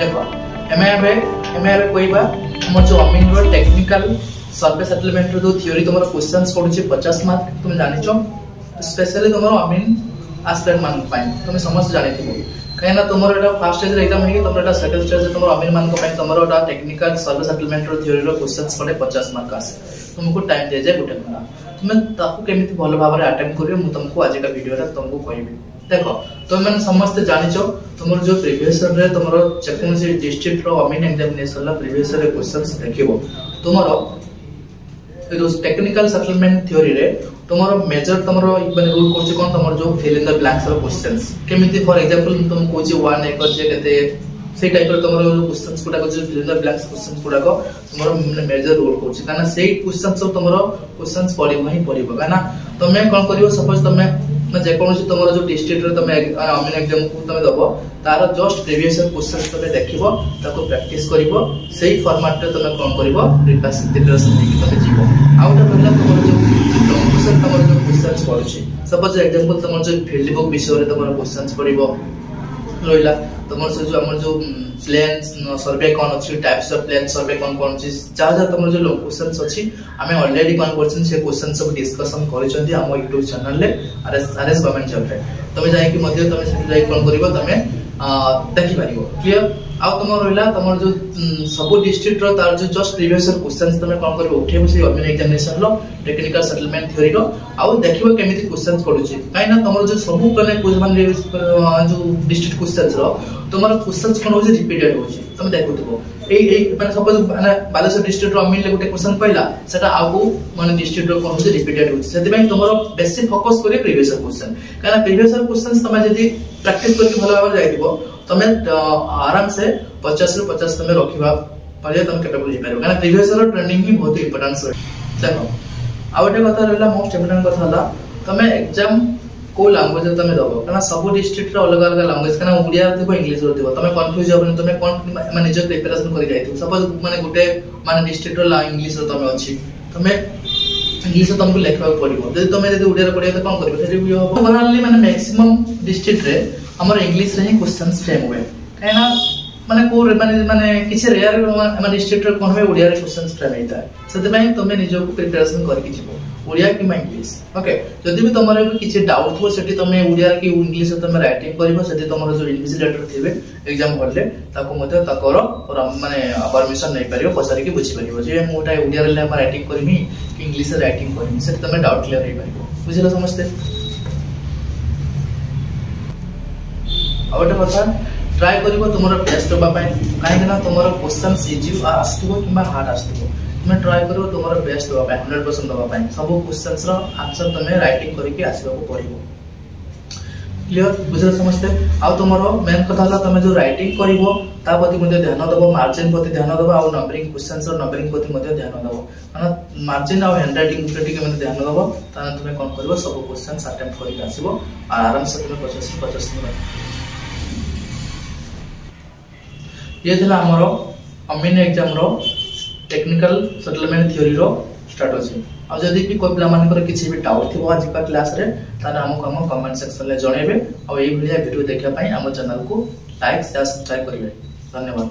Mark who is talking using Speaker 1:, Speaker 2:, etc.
Speaker 1: देखो एमे कोइबा हमर जो अमीन रो टेक्निकल सर्वे सेटलमेंट रो थ्योरी तुमरो क्वेश्चंस पडुची 50 मार्क तुम जानिचो स्पेशली तुमरो अमीन एस्पिरेंट मान पाइन तुम समस्त जानिथिबो कहना तुमरो एटा फर्स्ट स्टेज एग्जाम है कि तुमरो एटा सेकंड स्टेज तुमरो अमीन मान को पाइन तुमरो एटा टेक्निकल सर्वे सेटलमेंट रो थ्योरी रो क्वेश्चंस पडे 50 मार्क आसे तुमको टाइम दे जाय गुटे मना तुम ताकू केमिति भलो भाबरे अटेम्प्ट करियो मु तुमको आज का वीडियो रा तुमको कहबी देखो तुम मैंने समस्त जानिचो तुमर जो प्रीवियस रे तुमरो जेकोनसी डिस्ट्रिक्ट रो अमीन एग्जामिनेशन ला प्रीवियस रे क्वेश्चंस देखिबो तुमरो टेक्निकल सेटलमेंट थ्योरी रे तुमरो मेजर तुमरो माने रूल कोची कोन तुमरो जो फिल इन द ब्लैंक्स रो क्वेश्चंस केमिति फॉर एग्जांपल तुम कोची 1 एकर जे केते से टाइप रो तुमरो क्वेश्चंस कोडा जो fill in the blanks questions कोडा को तुमरो मेजर रूल कोची काना से क्वेश्चंस तुमरो क्वेश्चंस पडिबो ही पडिबो काना तमे कोन करियो सपोज तमे जे कोनोसी तुमरो जो डिस्ट्रिक्ट रे तमे अमीन एग्जाम को तमे दबो तार जस्ट प्रीवियस क्वेश्चंस तमे देखिबो ताको प्रैक्टिस करिवो सेही फॉर्मेट रे तमे कोन करिवो प्रिपरेशन देखि तमे जीवो आउट कहला तुमरो जो क्वेश्चन तुमरो जो क्वेश्चंस पडुची सपोज एग्जांपल तुमरो जो फील्ड बुक विषय रे तुमरो क्वेश्चंस पडिवो रोइला तुमरो से जो हमर जो प्लेन्स सर्वे कोन अछि टाइप्स ऑफ प्लेन सर्वे कोन अछि जा तुमरो जो क्वेश्चंस अछि हमें ऑलरेडी कोन परसेंट से क्वेश्चन सब डिस्कशन करिसंती हम YouTube चैनल ले आरएस गवर्नमेंट जॉब रे तमे जाय कि मध्ये तमे से जाय कोन करिवो तमे देखि पारिवो क्लियर आ तुम रहिला तुमर जो सब डिस्ट्रिक्ट रो तार जो जस्ट प्रीवियस क्वेश्चंस तमे कोन करिवो उठेबो से अमीन एग्जामिनेशन लो टेक्निकल सेटलमेंट थ्योरी रो आ देखिबो केमिति क्वेश्चंस पडुची काइना तुमर जो सब कने क्वेश्चन जो डिस्ट्रिक्ट क्वेश्चंस रो तुमर क्वेश्चंस कोन होजे रिपीटेड होची तमे देखुतबो ए माने सपोज माने बालेश्वर डिस्ट्रिक्ट रो अमीन ले गुटे क्वेश्चन पहिला सेटा आगु माने डिस्ट्रिक्ट रो कोन होजे रिपीटेड होची सेति पय तुमर बेसी फोकस करियो प्रीवियस क्वेश्चन काइना प्रीवियस क्वेश्चंस तमे जदी प्रैक्टिस करके भलो भाबे जाइबो तमे आराम से 50 ରୁ 50 तमे रखिबा पाले तमे कैपेबल हो पारो काना प्रीवियस रो ट्रेनिंग ही बहुत इंपोर्टेंट है देखो आउटे कथा रहला मोस्ट इंपोर्टेंट कथा हला तमे एग्जाम को लैंग्वेज तमे दबो काना सब डिस्ट्रिक्ट रो अलग अलग लैंग्वेज काना उड़िया दिबो इंग्लिश रो दिबो तमे कंफ्यूज होबो तमे कोन माने निज प्रिपरेशन करि जाइतो सपोज माने गुटे माने डिस्ट्रिक्ट रो इंग्लिश रो तमे अछि तमे इंग्लिश तुमको लिखवा पड़िबो जदी तमे जदी उड़िया पड़िया त कोन करबो सेठी हो ओवरऑली माने मैक्सिमम डिस्ट्रिक्ट रे हमर इंग्लिश रे ही क्वेश्चंस फ्रेम हुए काना माने को माने किछि रेयर माने डिस्ट्रिक्ट रे कोन हुए उड़िया रे क्वेश्चंस फ्रेम हेता सेते पय तमे निजो को प्रिपरेशन करके जिवो उड़िया कि इंग्लिश ओके जदी भी तमरे किछि डाउट हो सेठी तमे उड़िया कि इंग्लिश तमे राइटिंग करबो सेठी तमरो जो इन्विजिलेटर थिबे एग्जाम हॉल रे ताको मते ताकर माने परमिशन नै परियो पसारी के बुझि परियो जे मोटा उड़िया रे राइटिंग करमी कि इंग्लिश रे राइटिंग करमी सेठी तमे डाउट क्लियर हे परियो बुझिलो समझते आउट कथा ट्राई करिवो तुमरो बेस्ट होबा पय काहे ना तुमरो क्वेश्चन इजी आस्तबो किबा हार्ड आस्तबो तुम ट्राई करिवो तुमरो बेस्ट होबा पय 100% होबा पय सब क्वेश्चंस रो आंसर तमे राइटिंग करके आसीबो पड़िबो क्लियर बुझल समझते आ तुमरो मेन कथा हला तमे जो राइटिंग करिवो ता प्रति मध्ये ध्यान दबो मार्जिन प्रति ध्यान दबो आ नंबरिंग क्वेश्चंस रो नंबरिंग प्रति मध्ये ध्यान दबो माने मार्जिन आ हैंडराइटिंग प्रति के मध्ये ध्यान दबो ताने तुमे कोन करिवो सब क्वेश्चंस अटेम्प्ट करके आसीबो आ आराम से तुमे 50 मिनट ये थला हमरो अमीन एग्जाम रो टेक्निकल सेटलमेंट थ्योरी रो स्ट्रेटजी आ जदी भी कोइ प्ला मानकर किछि भी डाउट थिबो आज का क्लास रे ताना हम कमेंट सेक्शन ले जणेबे आ एई भिडियो देखा पई हम चैनल को लाइक शेयर सब्सक्राइब करिवे धन्यवाद।